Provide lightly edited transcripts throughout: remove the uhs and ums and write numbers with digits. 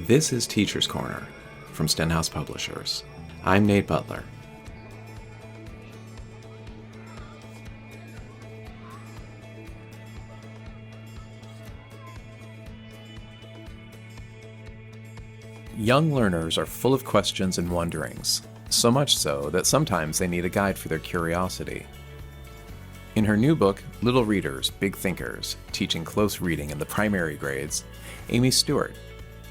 This is Teacher's Corner from Stenhouse Publishers. I'm Nate Butler. Young learners are full of questions and wonderings, so much so that sometimes they need a guide for their curiosity. In her new book, Little Readers, Big Thinkers, Teaching Close Reading in the Primary Grades, Amy Stewart,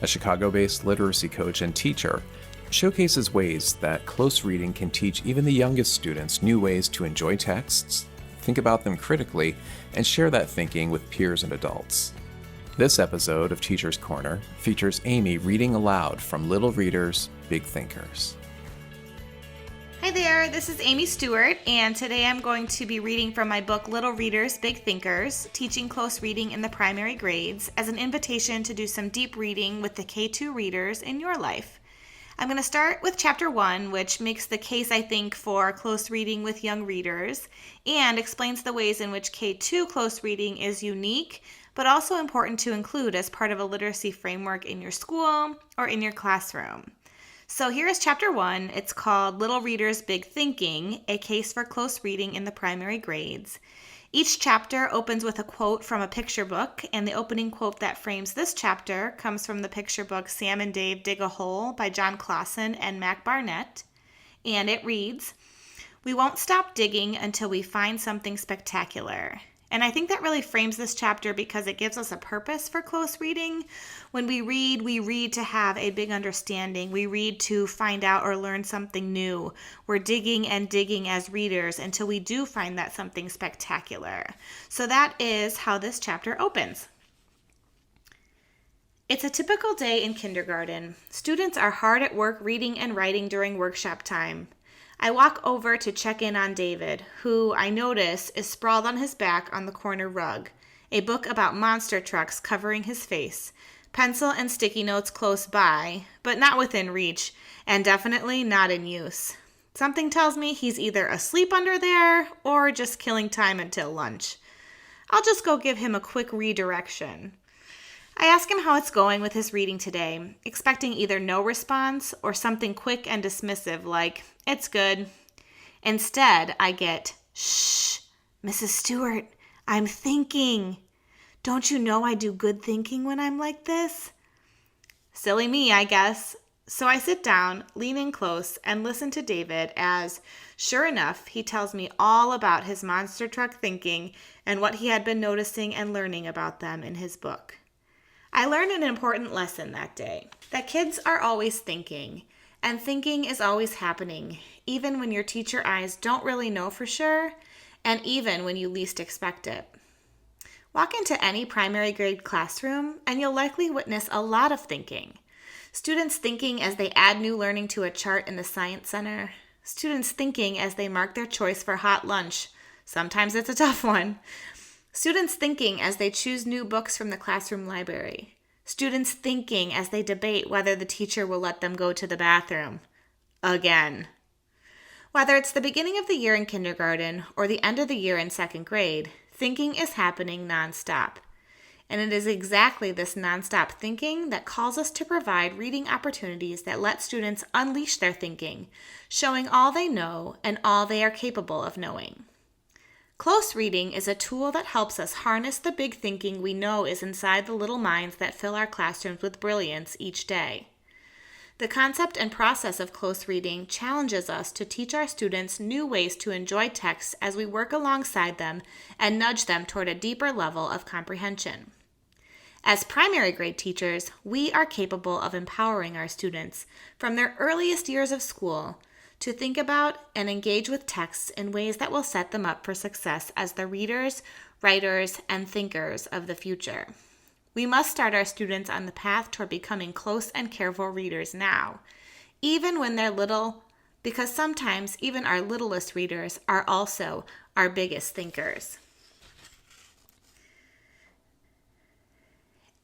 a Chicago-based literacy coach and teacher, showcases ways that close reading can teach even the youngest students new ways to enjoy texts, think about them critically, and share that thinking with peers and adults. This episode of Teacher's Corner features Amy reading aloud from Little Readers, Big Thinkers. Hi there, this is Amy Stewart, and today I'm going to be reading from my book Little Readers, Big Thinkers, Teaching Close Reading in the Primary Grades as an invitation to do some deep reading with the K2 readers in your life. I'm going to start with Chapter 1, which makes the case, I think, for close reading with young readers and explains the ways in which K2 close reading is unique, but also important to include as part of a literacy framework in your school or in your classroom. So here is Chapter 1. It's called Little Readers, Big Thinking, a case for close reading in the primary grades. Each chapter opens with a quote from a picture book, and the opening quote that frames this chapter comes from the picture book Sam and Dave Dig a Hole by John Clausen and Mac Barnett, and it reads, "We won't stop digging until we find something spectacular." And I think that really frames this chapter because it gives us a purpose for close reading. When we read to have a big understanding. We read to find out or learn something new. We're digging and digging as readers until we do find that something spectacular. So that is how this chapter opens. It's a typical day in kindergarten. Students are hard at work reading and writing during workshop time. I walk over to check in on David, who I notice is sprawled on his back on the corner rug, a book about monster trucks covering his face, pencil and sticky notes close by, but not within reach, and definitely not in use. Something tells me he's either asleep under there or just killing time until lunch. I'll just go give him a quick redirection. I ask him how it's going with his reading today, expecting either no response or something quick and dismissive like, "It's good." Instead, I get, "Shh, Mrs. Stewart, I'm thinking. Don't you know I do good thinking when I'm like this?" Silly me, I guess. So I sit down, lean in close, and listen to David as, sure enough, he tells me all about his monster truck thinking and what he had been noticing and learning about them in his book. I learned an important lesson that day, that kids are always thinking, and thinking is always happening, even when your teacher eyes don't really know for sure, and even when you least expect it. Walk into any primary grade classroom, and you'll likely witness a lot of thinking. Students thinking as they add new learning to a chart in the Science Center. Students thinking as they mark their choice for hot lunch. Sometimes it's a tough one. Students thinking as they choose new books from the classroom library. Students thinking as they debate whether the teacher will let them go to the bathroom. Again. Whether it's the beginning of the year in kindergarten or the end of the year in second grade, thinking is happening nonstop. And it is exactly this nonstop thinking that calls us to provide reading opportunities that let students unleash their thinking, showing all they know and all they are capable of knowing. Close reading is a tool that helps us harness the big thinking we know is inside the little minds that fill our classrooms with brilliance each day. The concept and process of close reading challenges us to teach our students new ways to enjoy texts as we work alongside them and nudge them toward a deeper level of comprehension. As primary grade teachers, we are capable of empowering our students from their earliest years of school to think about and engage with texts in ways that will set them up for success as the readers, writers, and thinkers of the future. We must start our students on the path toward becoming close and careful readers now, even when they're little, because sometimes even our littlest readers are also our biggest thinkers.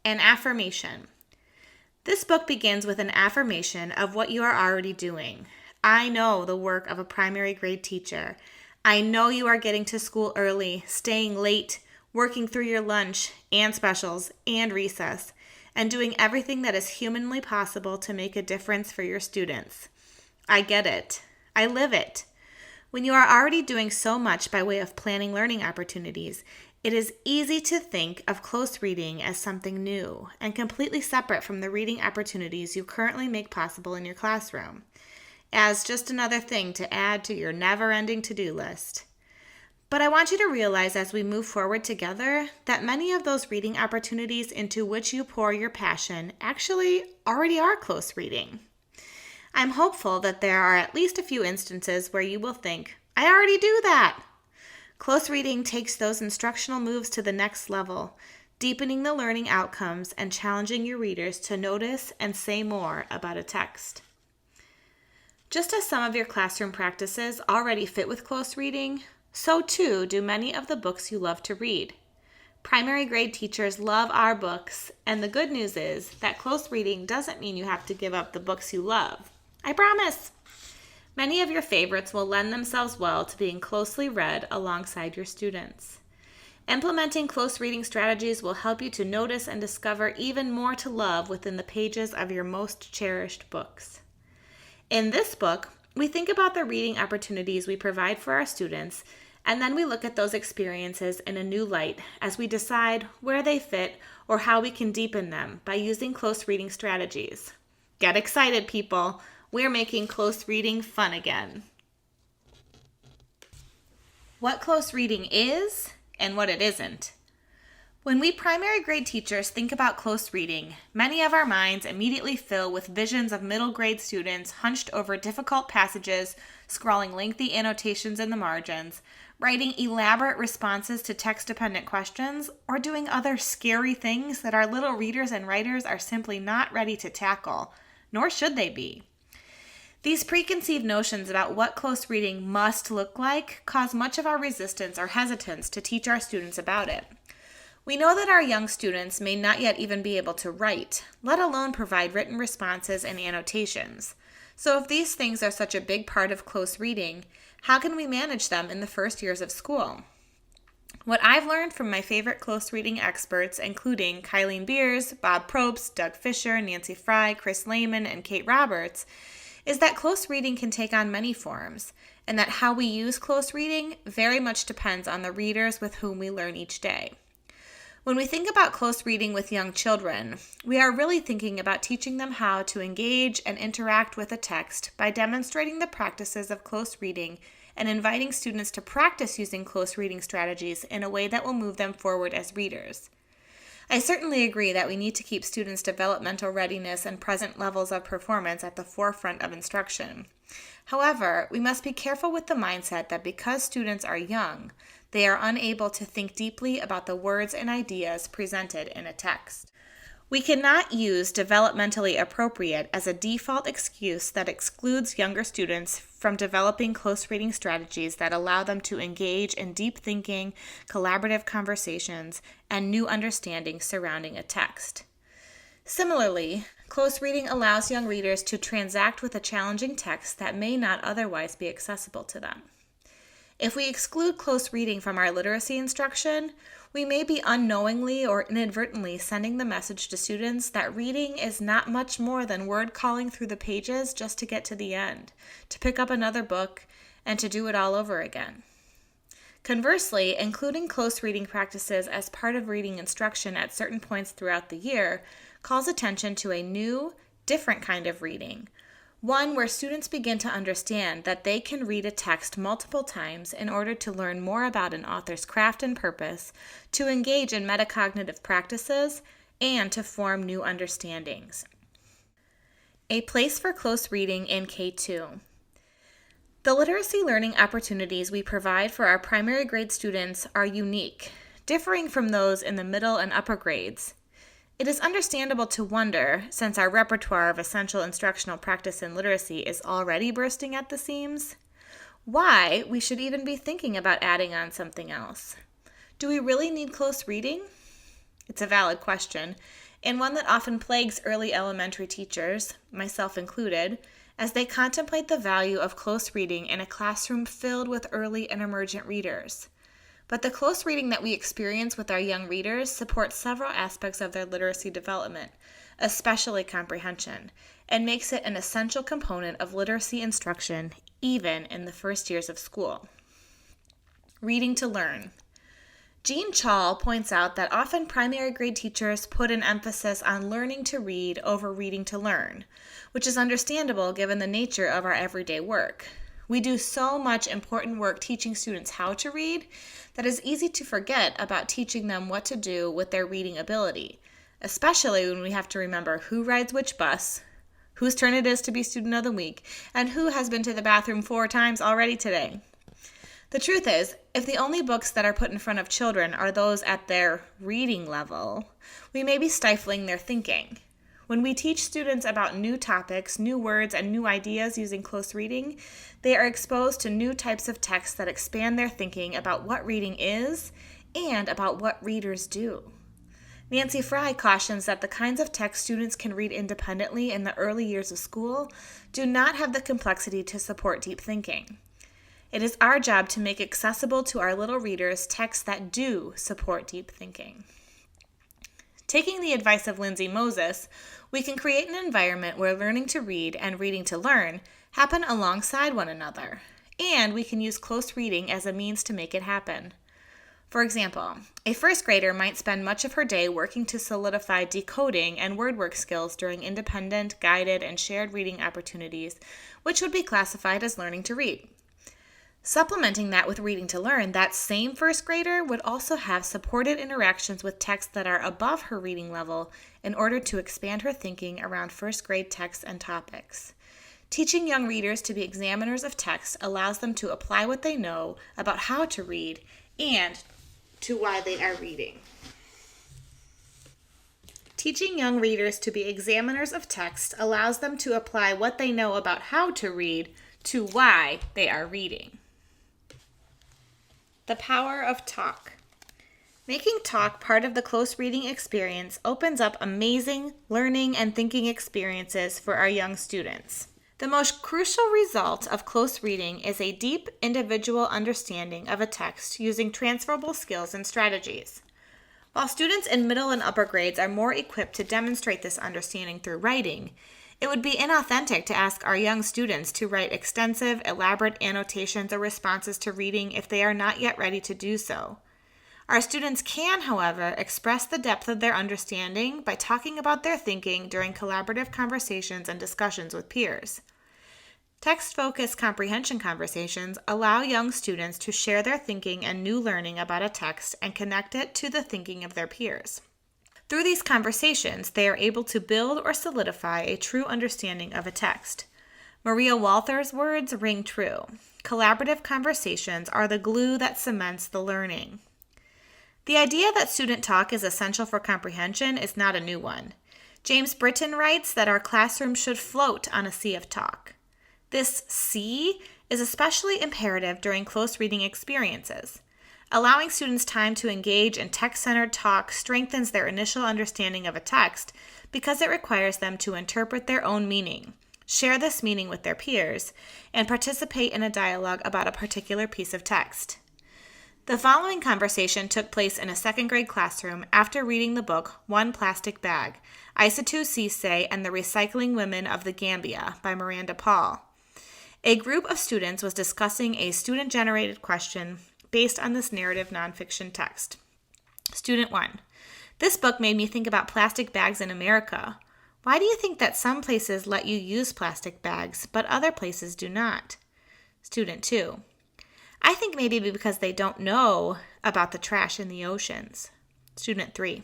An affirmation. This book begins with an affirmation of what you are already doing. I know the work of a primary grade teacher. I know you are getting to school early, staying late, working through your lunch and specials and recess, and doing everything that is humanly possible to make a difference for your students. I get it. I live it. When you are already doing so much by way of planning learning opportunities, it is easy to think of close reading as something new and completely separate from the reading opportunities you currently make possible in your classroom, as just another thing to add to your never-ending to-do list. But I want you to realize as we move forward together that many of those reading opportunities into which you pour your passion actually already are close reading. I'm hopeful that there are at least a few instances where you will think, I already do that. Close reading takes those instructional moves to the next level, deepening the learning outcomes and challenging your readers to notice and say more about a text. Just as some of your classroom practices already fit with close reading, so too do many of the books you love to read. Primary grade teachers love our books, and the good news is that close reading doesn't mean you have to give up the books you love. I promise! Many of your favorites will lend themselves well to being closely read alongside your students. Implementing close reading strategies will help you to notice and discover even more to love within the pages of your most cherished books. In this book, we think about the reading opportunities we provide for our students, and then we look at those experiences in a new light as we decide where they fit or how we can deepen them by using close reading strategies. Get excited, people! We're making close reading fun again. What close reading is and what it isn't. When we primary grade teachers think about close reading, many of our minds immediately fill with visions of middle grade students hunched over difficult passages, scrawling lengthy annotations in the margins, writing elaborate responses to text-dependent questions, or doing other scary things that our little readers and writers are simply not ready to tackle, nor should they be. These preconceived notions about what close reading must look like cause much of our resistance or hesitance to teach our students about it. We know that our young students may not yet even be able to write, let alone provide written responses and annotations. So if these things are such a big part of close reading, how can we manage them in the first years of school? What I've learned from my favorite close reading experts, including Kylene Beers, Bob Probst, Doug Fisher, Nancy Fry, Chris Lehman, and Kate Roberts, is that close reading can take on many forms, and that how we use close reading very much depends on the readers with whom we learn each day. When we think about close reading with young children, we are really thinking about teaching them how to engage and interact with a text by demonstrating the practices of close reading and inviting students to practice using close reading strategies in a way that will move them forward as readers. I certainly agree that we need to keep students' developmental readiness and present levels of performance at the forefront of instruction. However, we must be careful with the mindset that because students are young, they are unable to think deeply about the words and ideas presented in a text. We cannot use developmentally appropriate as a default excuse that excludes younger students from developing close reading strategies that allow them to engage in deep thinking, collaborative conversations, and new understandings surrounding a text. Similarly, close reading allows young readers to transact with a challenging text that may not otherwise be accessible to them. If we exclude close reading from our literacy instruction, we may be unknowingly or inadvertently sending the message to students that reading is not much more than word calling through the pages just to get to the end, to pick up another book, and to do it all over again. Conversely, including close reading practices as part of reading instruction at certain points throughout the year calls attention to a new, different kind of reading, one where students begin to understand that they can read a text multiple times in order to learn more about an author's craft and purpose, to engage in metacognitive practices, and to form new understandings. A place for close reading in K2. The literacy learning opportunities we provide for our primary grade students are unique, differing from those in the middle and upper grades. It is understandable to wonder, since our repertoire of essential instructional practice in literacy is already bursting at the seams, why we should even be thinking about adding on something else. Do we really need close reading? It's a valid question, and one that often plagues early elementary teachers, myself included, as they contemplate the value of close reading in a classroom filled with early and emergent readers. But the close reading that we experience with our young readers supports several aspects of their literacy development, especially comprehension, and makes it an essential component of literacy instruction even in the first years of school. Reading to learn. Jean Chall points out that often primary grade teachers put an emphasis on learning to read over reading to learn, which is understandable given the nature of our everyday work. We do so much important work teaching students how to read that it's easy to forget about teaching them what to do with their reading ability, especially when we have to remember who rides which bus, whose turn it is to be student of the week, and who has been to the bathroom 4 times already today. The truth is, if the only books that are put in front of children are those at their reading level, we may be stifling their thinking. When we teach students about new topics, new words, and new ideas using close reading, they are exposed to new types of texts that expand their thinking about what reading is and about what readers do. Nancy Fry cautions that the kinds of text students can read independently in the early years of school do not have the complexity to support deep thinking. It is our job to make accessible to our little readers texts that do support deep thinking. Taking the advice of Lindsay Moses, we can create an environment where learning to read and reading to learn happen alongside one another, and we can use close reading as a means to make it happen. For example, a first grader might spend much of her day working to solidify decoding and word work skills during independent, guided, and shared reading opportunities, which would be classified as learning to read. Supplementing that with reading to learn, that same first grader would also have supported interactions with texts that are above her reading level in order to expand her thinking around first grade texts and topics. Teaching young readers to be examiners of text allows them to apply what they know about how to read and to why they are reading. Teaching young readers to be examiners of text allows them to apply what they know about how to read to why they are reading. The power of talk. Making talk part of the close reading experience opens up amazing learning and thinking experiences for our young students. The most crucial result of close reading is a deep individual understanding of a text using transferable skills and strategies. While students in middle and upper grades are more equipped to demonstrate this understanding through writing, it would be inauthentic to ask our young students to write extensive, elaborate annotations or responses to reading if they are not yet ready to do so. Our students can, however, express the depth of their understanding by talking about their thinking during collaborative conversations and discussions with peers. Text-focused comprehension conversations allow young students to share their thinking and new learning about a text and connect it to the thinking of their peers. Through these conversations, they are able to build or solidify a true understanding of a text. Maria Walther's words ring true. Collaborative conversations are the glue that cements the learning. The idea that student talk is essential for comprehension is not a new one. James Britton writes that our classroom should float on a sea of talk. This sea is especially imperative during close reading experiences. Allowing students time to engage in text-centered talk strengthens their initial understanding of a text because it requires them to interpret their own meaning, share this meaning with their peers, and participate in a dialogue about a particular piece of text. The following conversation took place in a second grade classroom after reading the book One Plastic Bag, Isatou Ceesay and the Recycling Women of the Gambia by Miranda Paul. A group of students was discussing a student-generated question based on this narrative nonfiction text. Student 1. This book made me think about plastic bags in America. Why do you think that some places let you use plastic bags, but other places do not? Student 2. I think maybe because they don't know about the trash in the oceans. Student 3.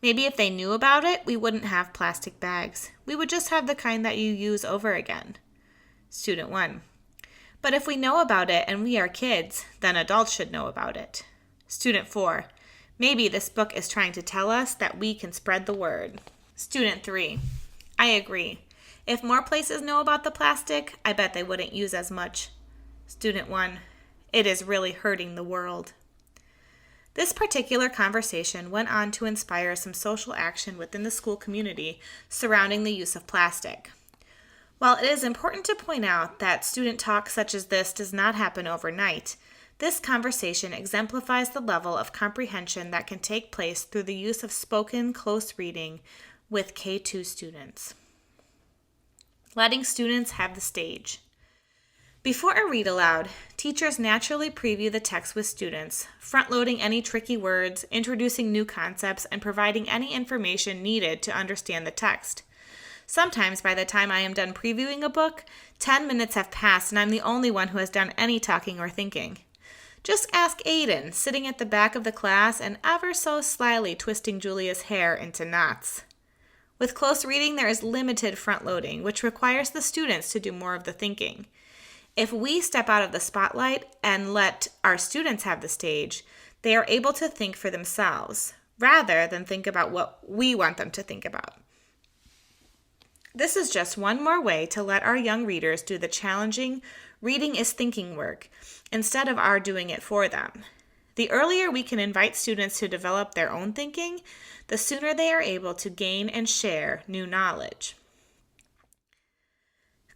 Maybe if they knew about it, we wouldn't have plastic bags. We would just have the kind that you use over again. Student 1. But if we know about it and we are kids, then adults should know about it. Student 4. Maybe this book is trying to tell us that we can spread the word. Student 3. I agree. If more places know about the plastic, I bet they wouldn't use as much. Student 1. It is really hurting the world. This particular conversation went on to inspire some social action within the school community surrounding the use of plastic. While it is important to point out that student talk such as this does not happen overnight, This conversation exemplifies the level of comprehension that can take place through the use of spoken close reading with K2 students. Letting students have the stage. Before a read aloud, teachers naturally preview the text with students, front-loading any tricky words, introducing new concepts, and providing any information needed to understand the text. Sometimes by the time I am done previewing a book, 10 minutes have passed and I'm the only one who has done any talking or thinking. Just ask Aiden, sitting at the back of the class and ever so slyly twisting Julia's hair into knots. With close reading, there is limited front-loading, which requires the students to do more of the thinking. If we step out of the spotlight and let our students have the stage, they are able to think for themselves, rather than think about what we want them to think about. This is just one more way to let our young readers do the challenging reading is thinking work, instead of our doing it for them. The earlier we can invite students to develop their own thinking, the sooner they are able to gain and share new knowledge.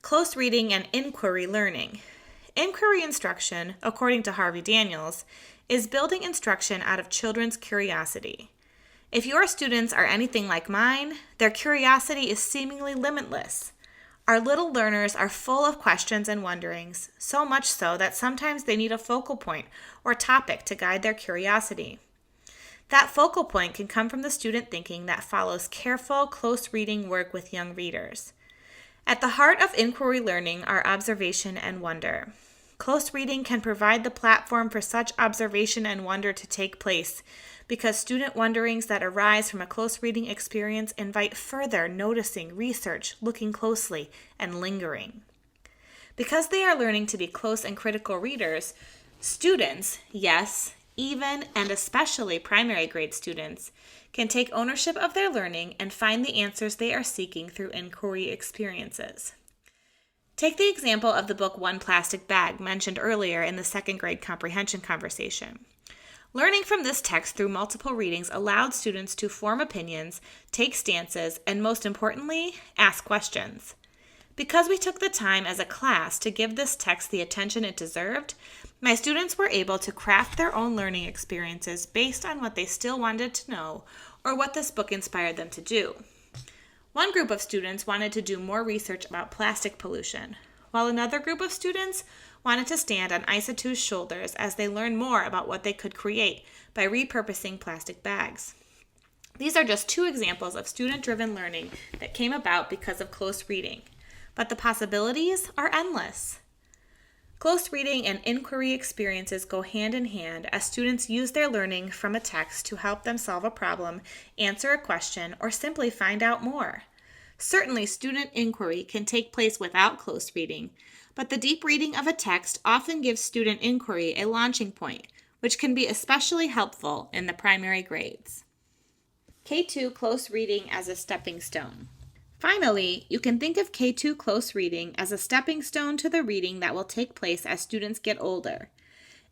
Close reading and inquiry learning. Inquiry instruction, according to Harvey Daniels, is building instruction out of children's curiosity. If your students are anything like mine, their curiosity is seemingly limitless. Our little learners are full of questions and wonderings, so much so that sometimes they need a focal point or topic to guide their curiosity. That focal point can come from the student thinking that follows careful, close reading work with young readers. At the heart of inquiry learning are observation and wonder. Close reading can provide the platform for such observation and wonder to take place, because student wonderings that arise from a close reading experience invite further noticing, research, looking closely, and lingering. Because they are learning to be close and critical readers, students, yes, even and especially primary grade students, can take ownership of their learning and find the answers they are seeking through inquiry experiences. Take the example of the book One Plastic Bag mentioned earlier in the second grade comprehension conversation. Learning from this text through multiple readings allowed students to form opinions, take stances, and most importantly, ask questions. Because we took the time as a class to give this text the attention it deserved, my students were able to craft their own learning experiences based on what they still wanted to know or what this book inspired them to do. One group of students wanted to do more research about plastic pollution, while another group of students wanted to stand on Isatu's shoulders as they learned more about what they could create by repurposing plastic bags. These are just two examples of student-driven learning that came about because of close reading, but the possibilities are endless. Close reading and inquiry experiences go hand in hand as students use their learning from a text to help them solve a problem, answer a question, or simply find out more. Certainly, student inquiry can take place without close reading, but the deep reading of a text often gives student inquiry a launching point, which can be especially helpful in the primary grades. K2 close reading as a stepping stone. Finally, you can think of K2 close reading as a stepping stone to the reading that will take place as students get older.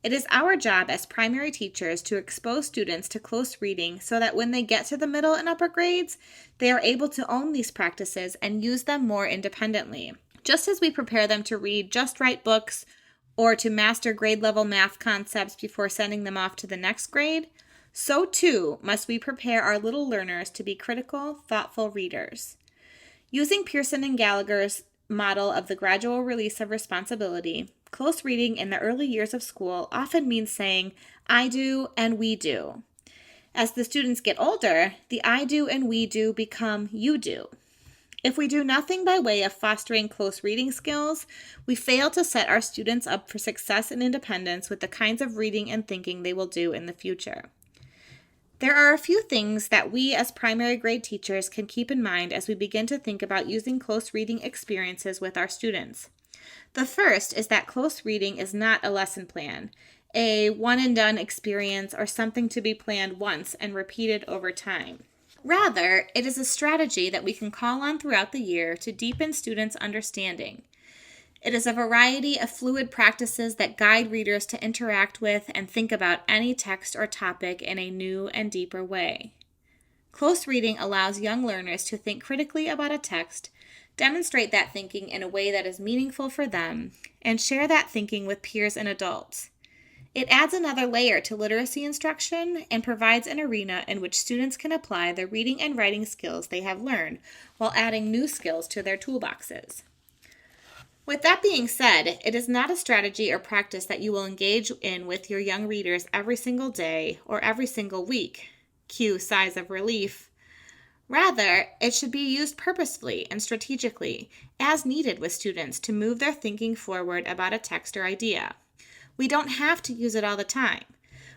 It is our job as primary teachers to expose students to close reading so that when they get to the middle and upper grades, they are able to own these practices and use them more independently. Just as we prepare them to read just right books or to master grade-level math concepts before sending them off to the next grade, so too must we prepare our little learners to be critical, thoughtful readers. Using Pearson and Gallagher's model of the gradual release of responsibility, close reading in the early years of school often means saying, I do and we do. As the students get older, the I do and we do become you do. If we do nothing by way of fostering close reading skills, we fail to set our students up for success and independence with the kinds of reading and thinking they will do in the future. There are a few things that we as primary grade teachers can keep in mind as we begin to think about using close reading experiences with our students. The first is that close reading is not a lesson plan, a one-and-done experience or something to be planned once and repeated over time. Rather, it is a strategy that we can call on throughout the year to deepen students' understanding. It is a variety of fluid practices that guide readers to interact with and think about any text or topic in a new and deeper way. Close reading allows young learners to think critically about a text, demonstrate that thinking in a way that is meaningful for them, and share that thinking with peers and adults. It adds another layer to literacy instruction and provides an arena in which students can apply the reading and writing skills they have learned while adding new skills to their toolboxes. With that being said, it is not a strategy or practice that you will engage in with your young readers every single day or every single week. Cue sighs of relief. Rather, it should be used purposefully and strategically as needed with students to move their thinking forward about a text or idea. We don't have to use it all the time.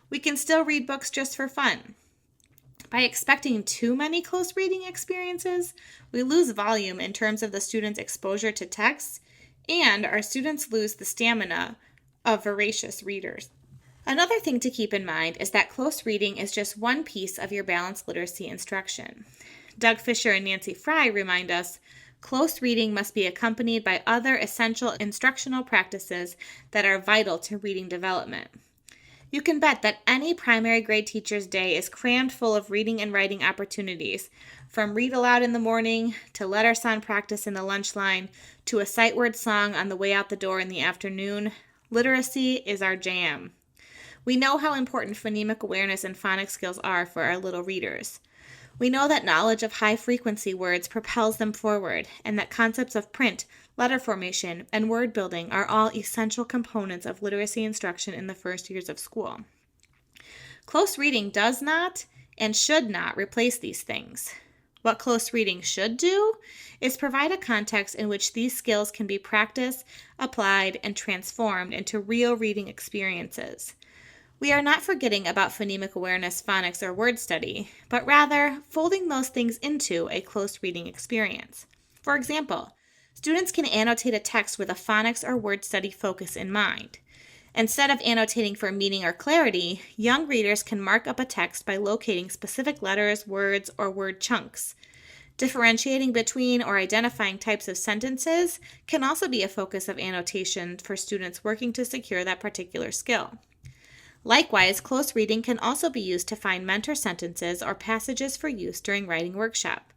We can still read books just for fun. By expecting too many close reading experiences, we lose volume in terms of the student's exposure to text, and our students lose the stamina of voracious readers. Another thing to keep in mind is that close reading is just one piece of your balanced literacy instruction. Doug Fisher and Nancy Fry remind us, close reading must be accompanied by other essential instructional practices that are vital to reading development. You can bet that any primary grade teacher's day is crammed full of reading and writing opportunities, from read aloud in the morning, to letter sound practice in the lunch line, to a sight word song on the way out the door in the afternoon. Literacy is our jam. We know how important phonemic awareness and phonics skills are for our little readers. We know that knowledge of high-frequency words propels them forward, and that concepts of print, letter formation, and word building are all essential components of literacy instruction in the first years of school. Close reading does not and should not replace these things. What close reading should do is provide a context in which these skills can be practiced, applied, and transformed into real reading experiences. We are not forgetting about phonemic awareness, phonics, or word study, but rather folding those things into a close reading experience. For example, students can annotate a text with a phonics or word study focus in mind. Instead of annotating for meaning or clarity, young readers can mark up a text by locating specific letters, words, or word chunks. Differentiating between or identifying types of sentences can also be a focus of annotation for students working to secure that particular skill. Likewise, close reading can also be used to find mentor sentences or passages for use during writing workshop.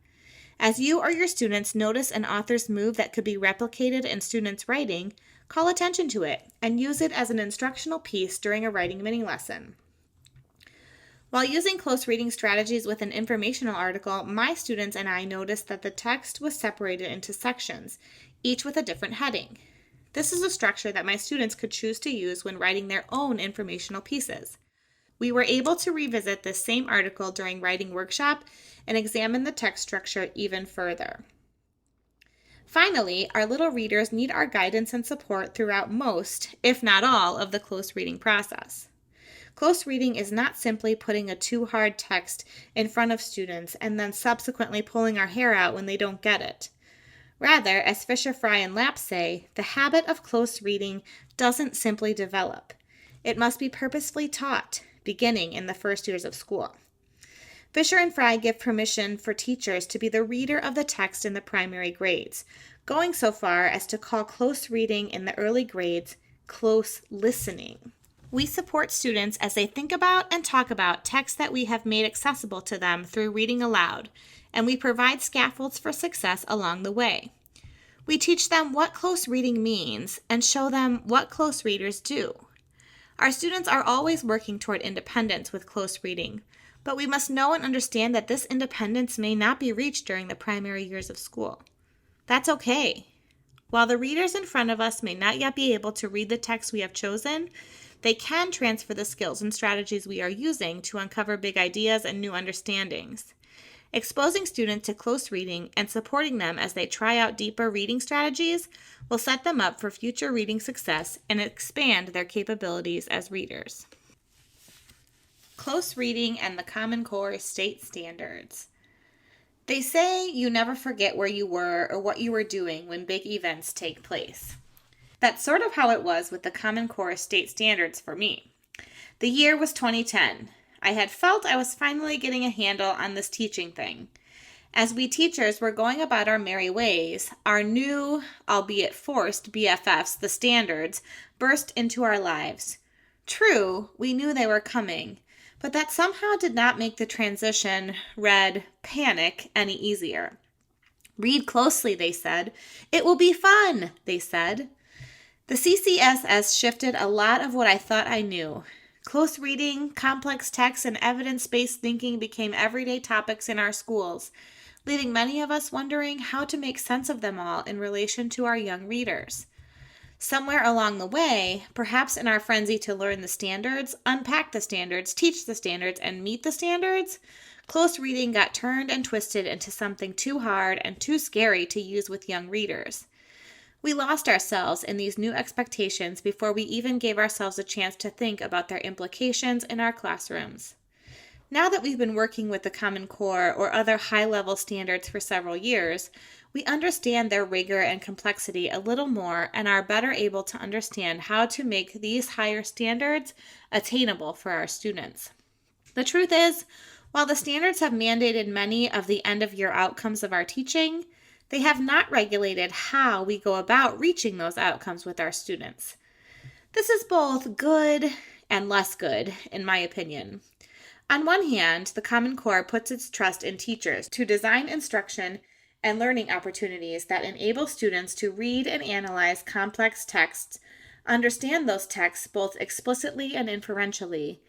As you or your students notice an author's move that could be replicated in students' writing, call attention to it and use it as an instructional piece during a writing mini lesson. While using close reading strategies with an informational article, my students and I noticed that the text was separated into sections, each with a different heading. This is a structure that my students could choose to use when writing their own informational pieces. We were able to revisit this same article during writing workshop and examine the text structure even further. Finally, our little readers need our guidance and support throughout most, if not all, of the close reading process. Close reading is not simply putting a too hard text in front of students and then subsequently pulling our hair out when they don't get it. Rather, as Fisher, Fry, and Lapp say, the habit of close reading doesn't simply develop. It must be purposefully taught, beginning in the first years of school. Fisher and Fry give permission for teachers to be the reader of the text in the primary grades, going so far as to call close reading in the early grades close listening. We support students as they think about and talk about texts that we have made accessible to them through reading aloud, and we provide scaffolds for success along the way. We teach them what close reading means and show them what close readers do. Our students are always working toward independence with close reading, but we must know and understand that this independence may not be reached during the primary years of school. That's okay. While the readers in front of us may not yet be able to read the text we have chosen, they can transfer the skills and strategies we are using to uncover big ideas and new understandings. Exposing students to close reading and supporting them as they try out deeper reading strategies will set them up for future reading success and expand their capabilities as readers. Close reading and the Common Core state standards. They say you never forget where you were or what you were doing when big events take place. That's sort of how it was with the Common Core state standards for me. The year was 2010. I had felt I was finally getting a handle on this teaching thing. As we teachers were going about our merry ways, our new, albeit forced, BFFs, the standards, burst into our lives. True, we knew they were coming, but that somehow did not make the transition, read, panic, any easier. Read closely, they said. It will be fun, they said. The CCSS shifted a lot of what I thought I knew. Close reading, complex text, and evidence-based thinking became everyday topics in our schools, leaving many of us wondering how to make sense of them all in relation to our young readers. Somewhere along the way, perhaps in our frenzy to learn the standards, unpack the standards, teach the standards, and meet the standards, close reading got turned and twisted into something too hard and too scary to use with young readers. We lost ourselves in these new expectations before we even gave ourselves a chance to think about their implications in our classrooms. Now that we've been working with the Common Core or other high-level standards for several years, we understand their rigor and complexity a little more and are better able to understand how to make these higher standards attainable for our students. The truth is, while the standards have mandated many of the end-of-year outcomes of our teaching, they have not regulated how we go about reaching those outcomes with our students. This is both good and less good, in my opinion. On one hand, the Common Core puts its trust in teachers to design instruction and learning opportunities that enable students to read and analyze complex texts, understand those texts both explicitly and inferentially,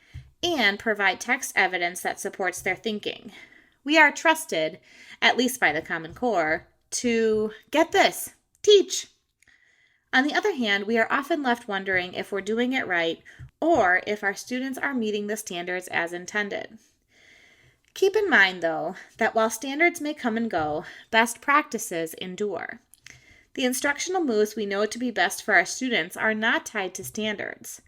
and provide text evidence that supports their thinking. We are trusted, at least by the Common Core, to, get this, teach. On the other hand, we are often left wondering if we're doing it right or if our students are meeting the standards as intended. Keep in mind, though, that while standards may come and go, best practices endure. The instructional moves we know to be best for our students are not tied to standards,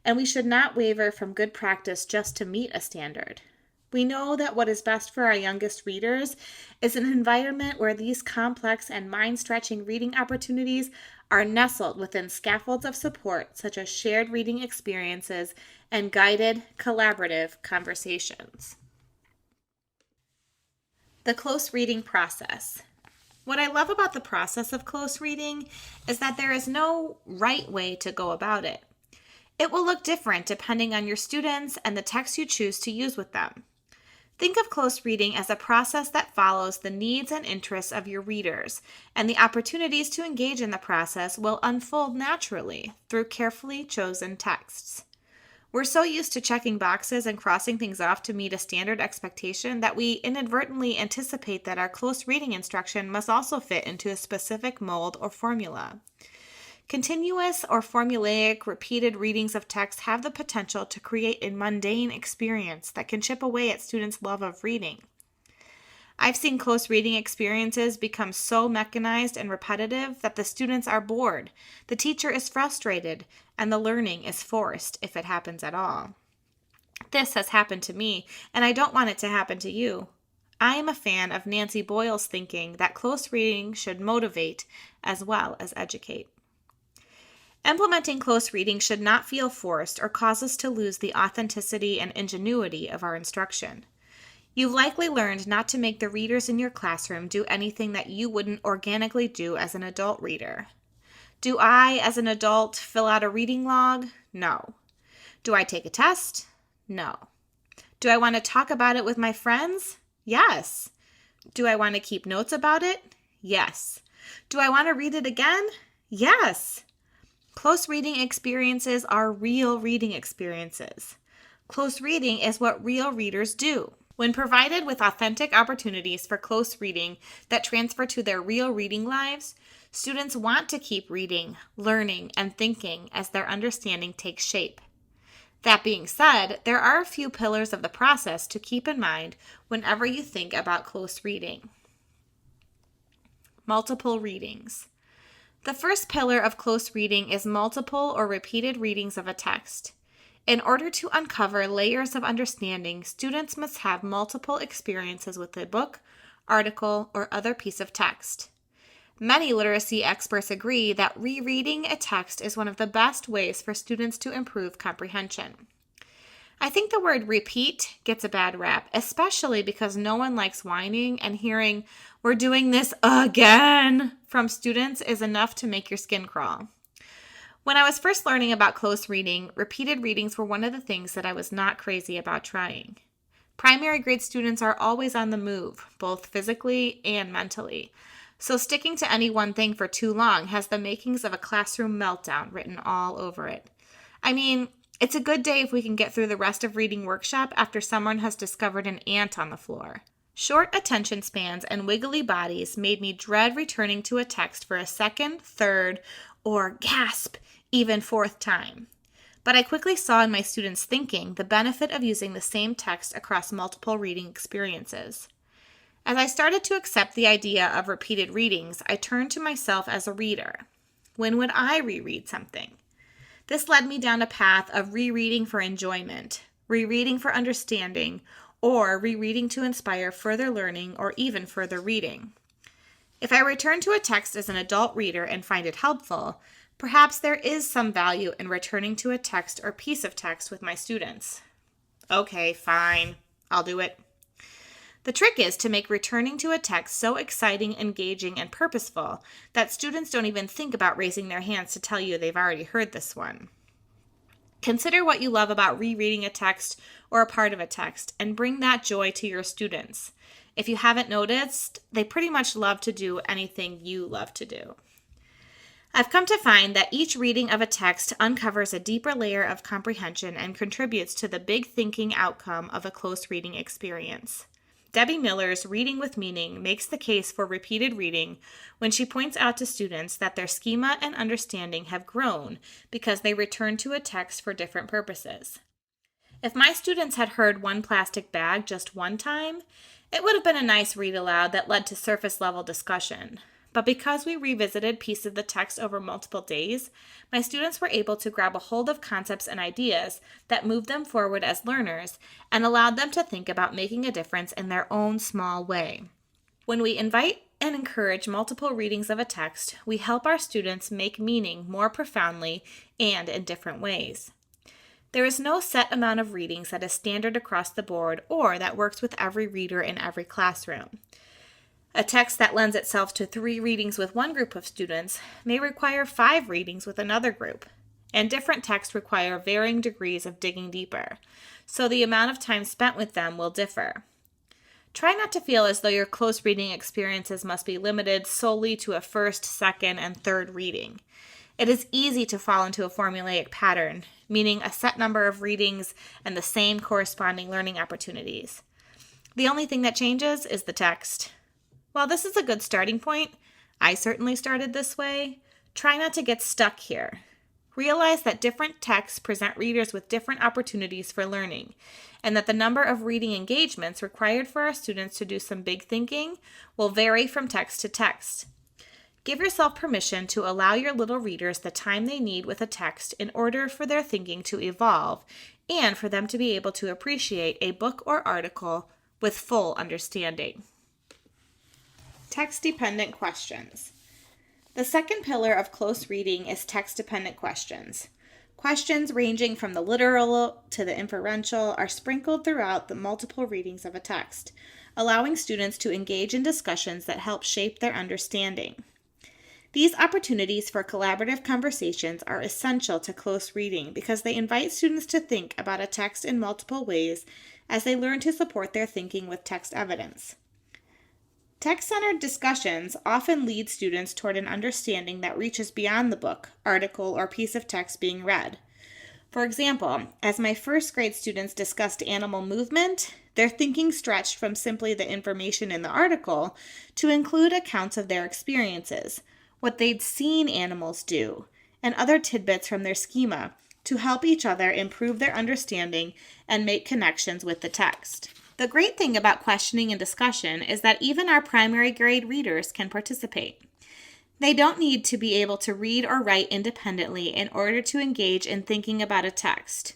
and we should not waver from good practice just to meet a standard. We know that what is best for our youngest readers is an environment where these complex and mind-stretching reading opportunities are nestled within scaffolds of support such as shared reading experiences and guided, collaborative conversations. The close reading process. What I love about the process of close reading is that there is no right way to go about it. It will look different depending on your students and the text you choose to use with them. Think of close reading as a process that follows the needs and interests of your readers, and the opportunities to engage in the process will unfold naturally through carefully chosen texts. We're so used to checking boxes and crossing things off to meet a standard expectation that we inadvertently anticipate that our close reading instruction must also fit into a specific mold or formula. Continuous or formulaic repeated readings of text have the potential to create a mundane experience that can chip away at students' love of reading. I've seen close reading experiences become so mechanized and repetitive that the students are bored, the teacher is frustrated, and the learning is forced, if it happens at all. This has happened to me, and I don't want it to happen to you. I am a fan of Nancy Boyle's thinking that close reading should motivate as well as educate. Implementing close reading should not feel forced or cause us to lose the authenticity and ingenuity of our instruction. You've likely learned not to make the readers in your classroom do anything that you wouldn't organically do as an adult reader. Do I, as an adult, fill out a reading log? No. Do I take a test? No. Do I want to talk about it with my friends? Yes. Do I want to keep notes about it? Yes. Do I want to read it again? Yes. Close reading experiences are real reading experiences. Close reading is what real readers do. When provided with authentic opportunities for close reading that transfer to their real reading lives, students want to keep reading, learning, and thinking as their understanding takes shape. That being said, there are a few pillars of the process to keep in mind whenever you think about close reading. Multiple readings. The first pillar of close reading is multiple or repeated readings of a text. In order to uncover layers of understanding, students must have multiple experiences with a book, article, or other piece of text. Many literacy experts agree that rereading a text is one of the best ways for students to improve comprehension. I think the word repeat gets a bad rap, especially because no one likes whining, and hearing, "We're doing this again," from students is enough to make your skin crawl. When I was first learning about close reading, repeated readings were one of the things that I was not crazy about trying. Primary grade students are always on the move, both physically and mentally. So sticking to any one thing for too long has the makings of a classroom meltdown written all over it. I mean, it's a good day if we can get through the rest of reading workshop after someone has discovered an ant on the floor. Short attention spans and wiggly bodies made me dread returning to a text for a second, third, or gasp, even fourth time. But I quickly saw in my students' thinking the benefit of using the same text across multiple reading experiences. As I started to accept the idea of repeated readings, I turned to myself as a reader. When would I reread something? This led me down a path of rereading for enjoyment, rereading for understanding, or rereading to inspire further learning or even further reading. If I return to a text as an adult reader and find it helpful, perhaps there is some value in returning to a text or piece of text with my students. Okay, fine, I'll do it. The trick is to make returning to a text so exciting, engaging, and purposeful that students don't even think about raising their hands to tell you they've already heard this one. Consider what you love about rereading a text or a part of a text and bring that joy to your students. If you haven't noticed, they pretty much love to do anything you love to do. I've come to find that each reading of a text uncovers a deeper layer of comprehension and contributes to the big thinking outcome of a close reading experience. Debbie Miller's Reading with Meaning makes the case for repeated reading when she points out to students that their schema and understanding have grown because they return to a text for different purposes. If my students had heard One Plastic Bag just one time, it would have been a nice read aloud that led to surface level discussion. But because we revisited pieces of the text over multiple days, my students were able to grab a hold of concepts and ideas that moved them forward as learners and allowed them to think about making a difference in their own small way. When we invite and encourage multiple readings of a text, we help our students make meaning more profoundly and in different ways. There is no set amount of readings that is standard across the board or that works with every reader in every classroom. A text that lends itself to 3 readings with one group of students may require 5 readings with another group, and different texts require varying degrees of digging deeper, so the amount of time spent with them will differ. Try not to feel as though your close reading experiences must be limited solely to a first, second, and third reading. It is easy to fall into a formulaic pattern, meaning a set number of readings and the same corresponding learning opportunities. The only thing that changes is the text. While this is a good starting point, I certainly started this way, try not to get stuck here. Realize that different texts present readers with different opportunities for learning, and that the number of reading engagements required for our students to do some big thinking will vary from text to text. Give yourself permission to allow your little readers the time they need with a text in order for their thinking to evolve and for them to be able to appreciate a book or article with full understanding. Text-dependent questions. The second pillar of close reading is text-dependent questions. Questions ranging from the literal to the inferential are sprinkled throughout the multiple readings of a text, allowing students to engage in discussions that help shape their understanding. These opportunities for collaborative conversations are essential to close reading because they invite students to think about a text in multiple ways as they learn to support their thinking with text evidence. Text-centered discussions often lead students toward an understanding that reaches beyond the book, article, or piece of text being read. For example, as my first grade students discussed animal movement, their thinking stretched from simply the information in the article to include accounts of their experiences, what they'd seen animals do, and other tidbits from their schema to help each other improve their understanding and make connections with the text. The great thing about questioning and discussion is that even our primary grade readers can participate. They don't need to be able to read or write independently in order to engage in thinking about a text.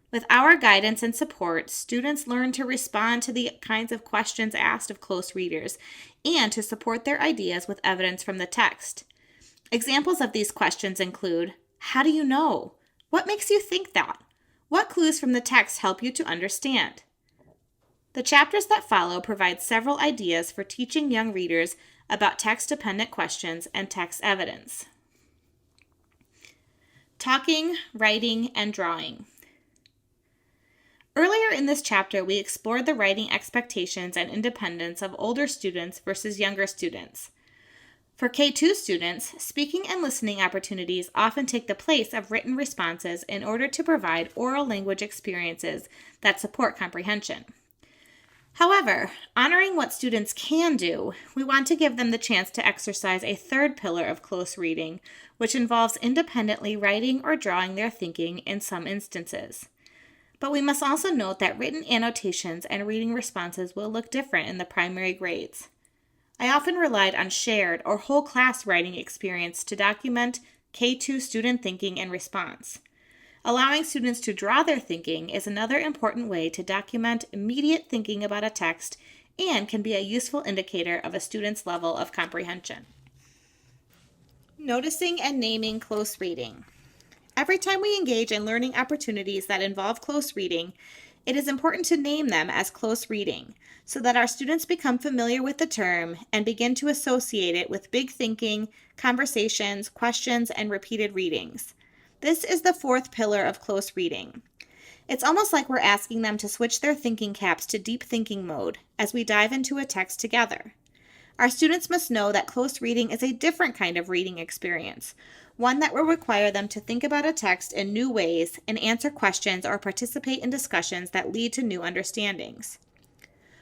With our guidance and support, students learn to respond to the kinds of questions asked of close readers and to support their ideas with evidence from the text. Examples of these questions include, how do you know? What makes you think that? What clues from the text help you to understand? The chapters that follow provide several ideas for teaching young readers about text-dependent questions and text evidence. Talking, writing, and drawing. Earlier in this chapter, we explored the writing expectations and independence of older students versus younger students. For K2 students, speaking and listening opportunities often take the place of written responses in order to provide oral language experiences that support comprehension. However, honoring what students can do, we want to give them the chance to exercise a third pillar of close reading, which involves independently writing or drawing their thinking in some instances. But we must also note that written annotations and reading responses will look different in the primary grades. I often relied on shared or whole class writing experience to document K2 student thinking and response. Allowing students to draw their thinking is another important way to document immediate thinking about a text and can be a useful indicator of a student's level of comprehension. Noticing and naming close reading. Every time we engage in learning opportunities that involve close reading, it is important to name them as close reading so that our students become familiar with the term and begin to associate it with big thinking, conversations, questions, and repeated readings. This is the fourth pillar of close reading. It's almost like we're asking them to switch their thinking caps to deep thinking mode as we dive into a text together. Our students must know that close reading is a different kind of reading experience, one that will require them to think about a text in new ways and answer questions or participate in discussions that lead to new understandings.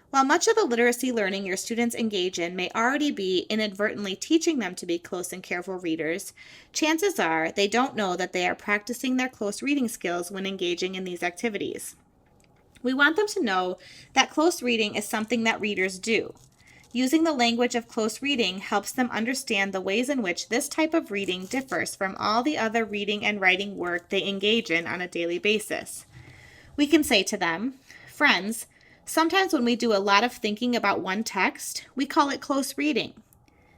While much of the literacy learning your students engage in may already be inadvertently teaching them to be close and careful readers, chances are they don't know that they are practicing their close reading skills when engaging in these activities. We want them to know that close reading is something that readers do. Using the language of close reading helps them understand the ways in which this type of reading differs from all the other reading and writing work they engage in on a daily basis. We can say to them, "Friends, sometimes when we do a lot of thinking about one text, we call it close reading."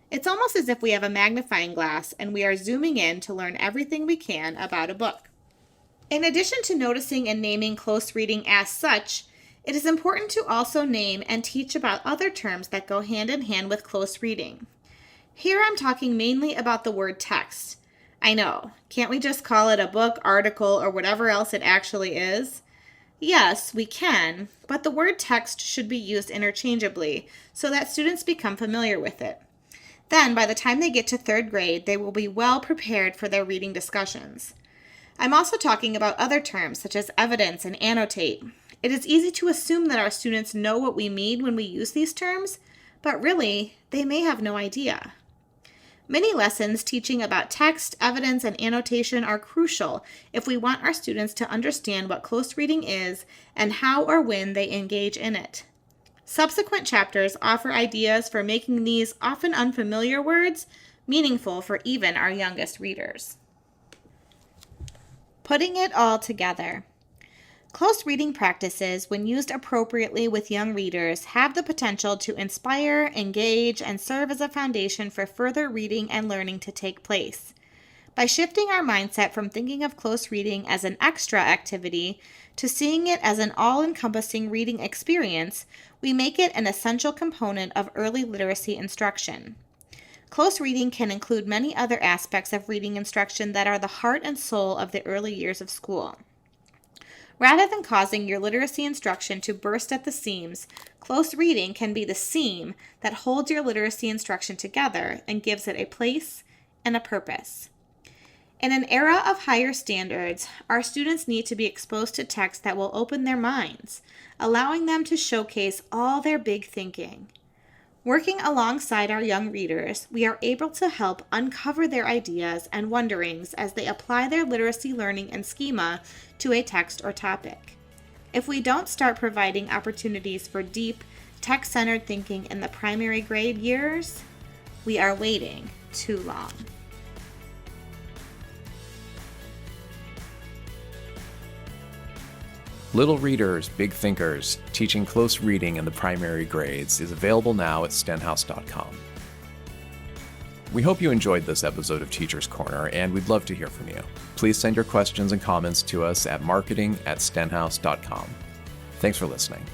It's almost as if we have a magnifying glass and we are zooming in to learn everything we can about a book. In addition to noticing and naming close reading as such, it is important to also name and teach about other terms that go hand in hand with close reading. Here I'm talking mainly about the word text. I know, can't we just call it a book, article, or whatever else it actually is? Yes, we can, but the word text should be used interchangeably so that students become familiar with it. Then, by the time they get to third grade, they will be well prepared for their reading discussions. I'm also talking about other terms such as evidence and annotate. It is easy to assume that our students know what we mean when we use these terms, but really, they may have no idea. Many lessons teaching about text, evidence, and annotation are crucial if we want our students to understand what close reading is and how or when they engage in it. Subsequent chapters offer ideas for making these often unfamiliar words meaningful for even our youngest readers. Putting it all together. Close reading practices, when used appropriately with young readers, have the potential to inspire, engage, and serve as a foundation for further reading and learning to take place. By shifting our mindset from thinking of close reading as an extra activity to seeing it as an all-encompassing reading experience, we make it an essential component of early literacy instruction. Close reading can include many other aspects of reading instruction that are the heart and soul of the early years of school. Rather than causing your literacy instruction to burst at the seams, close reading can be the seam that holds your literacy instruction together and gives it a place and a purpose. In an era of higher standards, our students need to be exposed to texts that will open their minds, allowing them to showcase all their big thinking. Working alongside our young readers, we are able to help uncover their ideas and wonderings as they apply their literacy learning and schema to a text or topic. If we don't start providing opportunities for deep, text-centered thinking in the primary grade years, we are waiting too long. Little Readers, Big Thinkers, Teaching Close Reading in the Primary Grades is available now at stenhouse.com. We hope you enjoyed this episode of Teacher's Corner, and we'd love to hear from you. Please send your questions and comments to us at marketing@stenhouse.com. Thanks for listening.